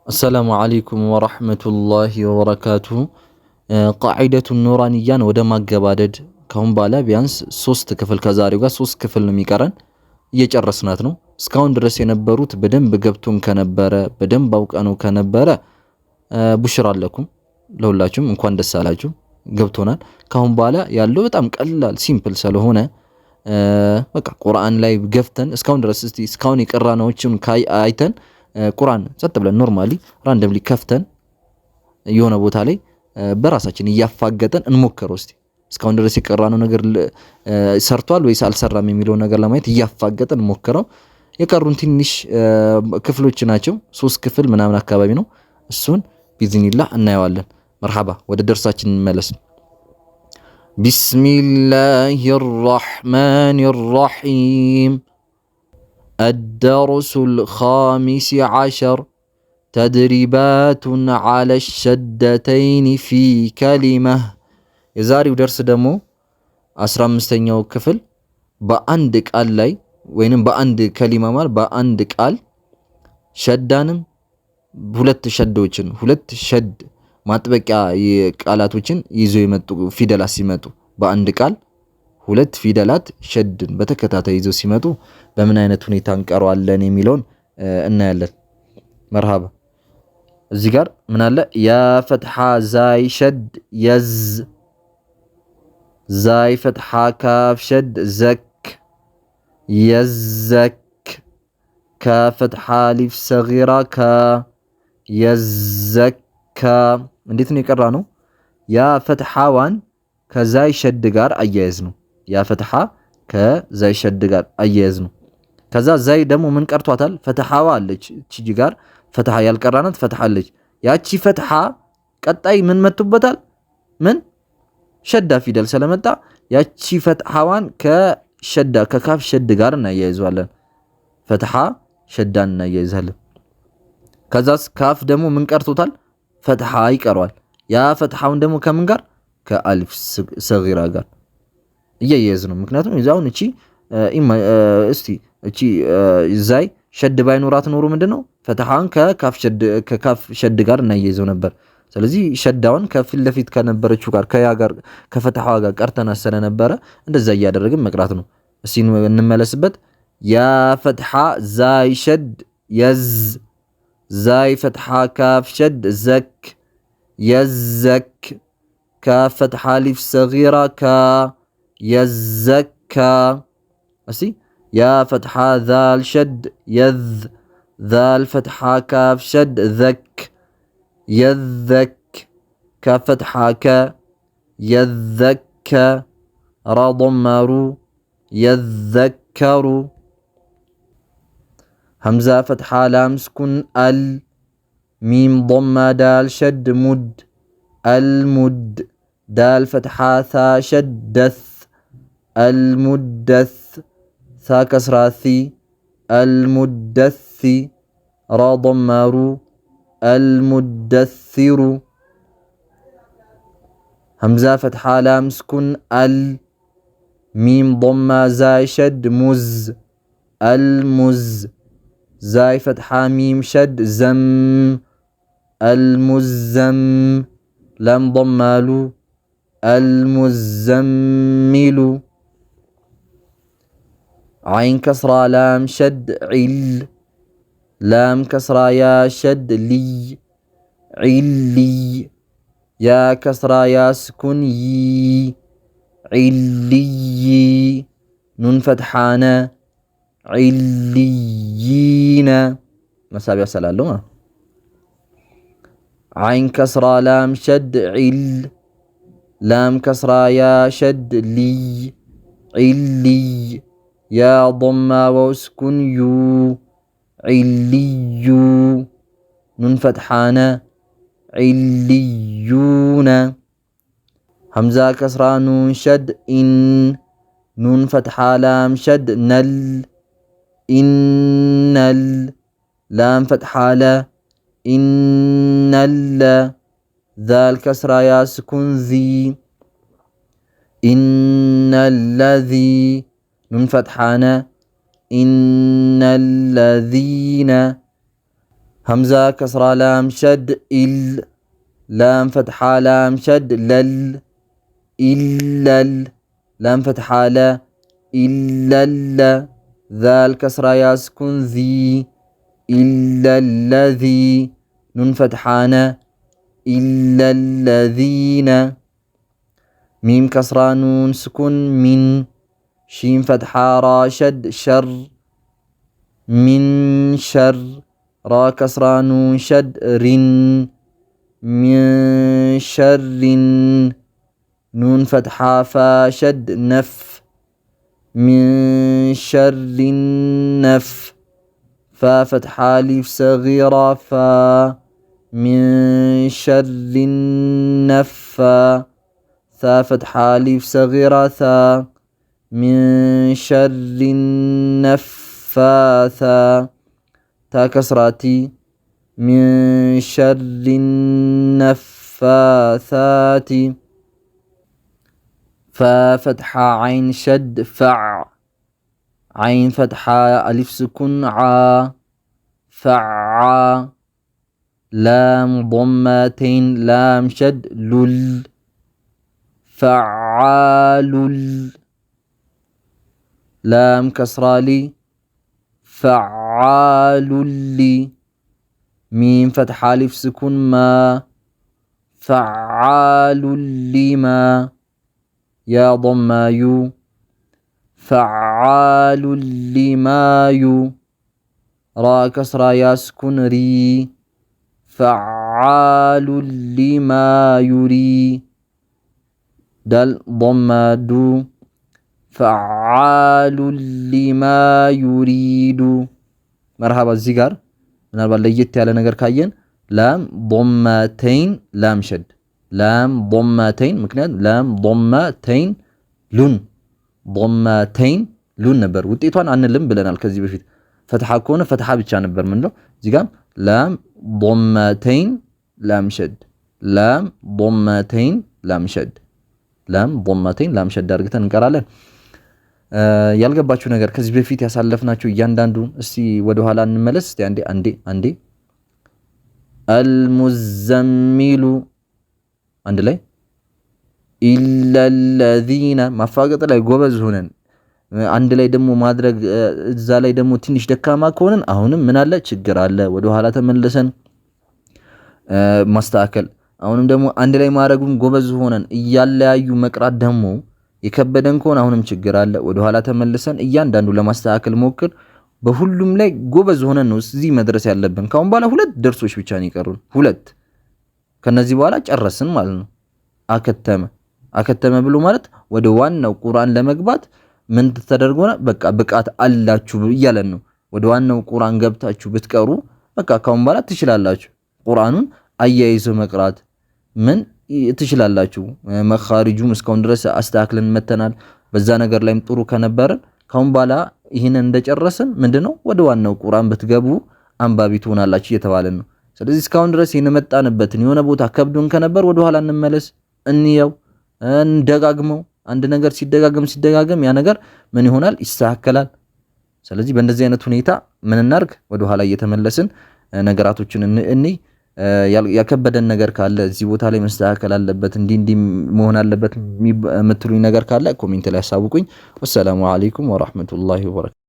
السلام عليكم ورحمة الله وبركاته. قاعدة النورانية ወደ ማገባደድ ካሁን ባላ ቢያንስ 3 ክፍል ከዛሬው ጋር 3 ክፍል ነው የሚቀረን እየጨረስናት ነው። እስካሁን ድረስ የነበሩት በደንብ ገብቶን ከነበረ በደንብ አውቀነው ከነበረ ቡሽራ አለኩም ለሁላችሁም እንኳን ደስ አላችሁ ገብቶናል። ካሁን ባላ ያለው በጣም ቀላል ሲምፕል ስለሆነ በቃ ቁርአን ላይ ገፍተን እስካሁን ድረስ እስካሁን የቀራናዎችን አይተን ቁርአን ጸጥ ብለን ኖርማሊ ራንደምሊ ከፍተን የሆነ ቦታ ላይ በራሳችን እያፋገጠን እንሞክረው እስቲ እስካሁን ድረስ የቀራነው ነገር ሰርቷል ወይስ አልሰራም የሚለው ነገር ለማየት እያፋገጠን ሞክረው። የቀሩን ትንሽ ክፍሎች ናቸው 3 ክፍል ምናምን አካባቢ ነው። እሱን ቢዝኒላህ እናየዋለን። መርሐባ ወደ ደርሳችን እንመለስ። ቢስሚላሂር ረህማኒር ረሂም الدرس الخامس عشر تدريبات على الشدتين في كلمة የዛሬው ደርስ ደግሞ 15ኛው ክፍል በአንድ ቃል ላይ ወይንም በአንድ ከሊማ ማለት በአንድ ቃል ሸዳንም ሁለት ሸዶችን ሁለት ሸድ ማጥበቂያ ቃላቶችን ይዞ የመጡ ፊደላት ሲመጡ በአንድ ቃል ሁለት ፊደላት ሸድን በተከታታይ ይዘው ሲመጡ በምን አይነት ሁኔታ እንቀራዋለን የሚለውን እናያለን። መርሐባ እዚህ ጋር ምን አለ? ያ ፈትሐ ዛይ ሸድ የዝ ዛይ ፈትሐ ካፍ ሸድ ዘክ የዘክ ካፍ ፈትሐ ሊፍ ሰጊራ ካ የዘካ። እንዴት ነው የቀራ ነው? ያ ፈትሐዋን ከዛይ ሸድ ጋር አያያዝ ነው። ያ ፈትሐ ከዛይ ሸድ ጋር አያያዝ ነው። ከዛ ዛይ ደግሞ ምን ቀርቷታል? ፈትሐዋ አለች እቺ ጋር ፈትሐ ያልቀራናት ፈትሐ አለች። ያቺ ፈትሐ ቀጣይ ምን መጥቶበታል? ምን ሸዳ ፊደል ስለመጣ ያቺ ፈትሐዋን ከሸዳ ከካፍ ሸድ ጋር እናያይዘዋለን። ፈትሐ ሸዳን እናያይዛለን። ከዛስ ካፍ ደግሞ ምን ቀርቶታል? ፈትሐ ይቀረዋል። ያ ፈትሐውን ደግሞ ከምን ጋር? ከአሊፍ ሰጊራ ጋር እያያዝ ነው። ምክንያቱም እዛውን እቺ እስቲ እቺ ዛይ ሸድ ባይኖራት ኖሮ ምንድነው ፈትሐን ከካፍ ሸድ ጋር እናያይዘው ነበር። ስለዚህ ሸዳውን ከፊት ለፊት ከነበረችው ጋር ከያ ጋር ከፈትሐዋ ጋር ቀርተና ስለነበረ እንደዛ እያደረግን መቅራት ነው። እስቲ እንመለስበት። ያ ፈትሐ ዛይ ሸድ የዝ ዛይ ፈትሐ ካፍ ሸድ ዘክ የዘክ ካፍ ፈትሐ ሊፍ ሰጊራ ካ የዘካ። እስቲ ያ ፈትሐ ዛል ሸድ የዝ ዛል ፈትሐ ካፍ ሸድ ዘክ የዘክ ካፍ ፈትሐ ከ የዘከ ራ ضመሩ የዘከሩ ሀምዛ ፈትሐ ላም ስኩን አል ሚም ضመ ዳል ሸድ ሙድ አልሙድ ዳል ፈትሐ ሳ ሸድ ደስ المدث ثا كسراثي المدثي را ضمارو المدثر همزة فتحة لام سكن ال ميم ضمة زاي شد مز المز زاي فتحة ميم شد زم المزم لام ضمالو المزمل عين كسرة لام شد عل لام كسرة يا شد لي علي يا كسرة يا سكن يي علي نون فتحانا عليين مسابع سلالو. عين كسرة لام شد عل لام كسرة يا شد لي علي يا ضمة واسكن يو عليو نون فتحانا عليون. همزة كسرة نون شد إن نون فتحة لام شد نل إنل لام فتحة لا إنل ذال كسرة يا سكن ذي إن الذي نون فتحانا إن الذين همزة كسرة لام شد إل لام فتحة لام شد لل إلا لام فتحة لا إلا ذال كسرة يسكن ذي إلا الذي نون فتحانا إلا الذين ميم كسرة نون سكن من شين فتحة را شد شر من شر را كسرة نون شد رن من شر نون فتحة فا شد نف من شر النف فا فتحة ألف صغيرة فا من شر النفا ثا فتحة ألف صغيرة ثا من شر النفاثا تا كسراتي من شر النفاثات فا فتحة عين شد فع عين فتحة ألف سكون ع فع لام ضمتين لام شد لل فعال لام كسرة لي فعال لي ميم فتحة ألف سكون ما فعال لما يا ضم يو فعال لما يو را كسرة يسكن ري فعال لما يري دال ضم دو فعال لما يريد مرحبا الزيغار ምናልባት ለየት ያለ ነገር ካየን ላም ضمتين ላም ሸድ ላም ضمتين ምክንያቱም ላም ضمتين ሉን ضمتين ሉን ነበር ውጤቷን አንልም ብለናል ከዚህ በፊት ፈትሐ ከሆነ ፈትሐ ብቻ ነበር ምንለው እዚህ ጋር ላም ضمتين ላም ሸድ ላም ضمتين ላም ሸድ ላም ضمتين ላም ሸድ አድርገን እንቀራለን ያልገባችሁ ነገር ከዚህ በፊት ያሳለፍናችሁ እያንዳንዱ እስቲ ወደ ኋላ እንመለስ እስቲ አንዴ المزمل አንድ ላይ إلا الذين ማፋቀጥ ላይ ጎበዝ ሆነን አንድ ላይ ደግሞ ማድረግ እዛ ላይ ደግሞ ትንሽ ደካማ ከሆነን አሁንም ምን አለ ችግር አለ ወደ ኋላ ተመልሰን ማስተካከል አሁንም ደግሞ አንድ ላይ ማድረጉን ጎበዝ ሆነን እያለያዩ መቅራት ደግሞ የከበደን ከሆነ አሁንም ችግር አለ ወደ ኋላ ተመልሰን እያንዳንዱ ለማስተካከል ሞክር በሁሉም ላይ ጎበዝ ሆነን ነው እዚህ መድረስ ያለብን ካሁን በኋላ ሁለት ደርሶች ብቻ ነው ይቀሩን ሁለት ከነዚህ በኋላ ጨረስን ማለት ነው አከተመ ብሎ ማለት ወደ ዋናው ቁርአን ለመግባት ምን ተደርጎና በቃ ብቃት አላችሁ እያለን ነው ወደ ዋናው ቁርአን ገብታችሁ ብትቀሩ በቃ ካሁን በኋላ ትችላላችሁ ቁርአኑን አያይዞ መቅራት ምን ትችላላችሁ መኻሪጁም እስካሁን ድረስ አስተካክለን መተናል በዛ ነገር ላይም ጥሩ ከነበረን ካሁን በኋላ ይሄንን እንደጨረስን ምንድነው ወደ ዋናው ቁርአን ብትገቡ አንባቢ ትሆናላችሁ እየተባለን ነው ስለዚህ እስካሁን ድረስ የመጣንበትን የሆነ ቦታ ከብዶን ከነበር ወደ ኋላ እንመለስ እንየው እንደጋግመው አንድ ነገር ሲደጋገም ያ ነገር ምን ይሆናል ይስተካከላል ስለዚህ በእንደዚህ አይነት ሁኔታ ምን እናርግ ወደ ኋላ እየተመለስን ነገራቶችን እንይ ያከበደን ነገር ካለ እዚህ ቦታ ላይ መስተካከል አለበት እንዲ መሆን አለበት የምትሉኝ ነገር ካለ ኮሜንት ላይ አሳውቁኝ ወሰላሙ አለይኩም ወራህመቱላሂ ወበረካቱ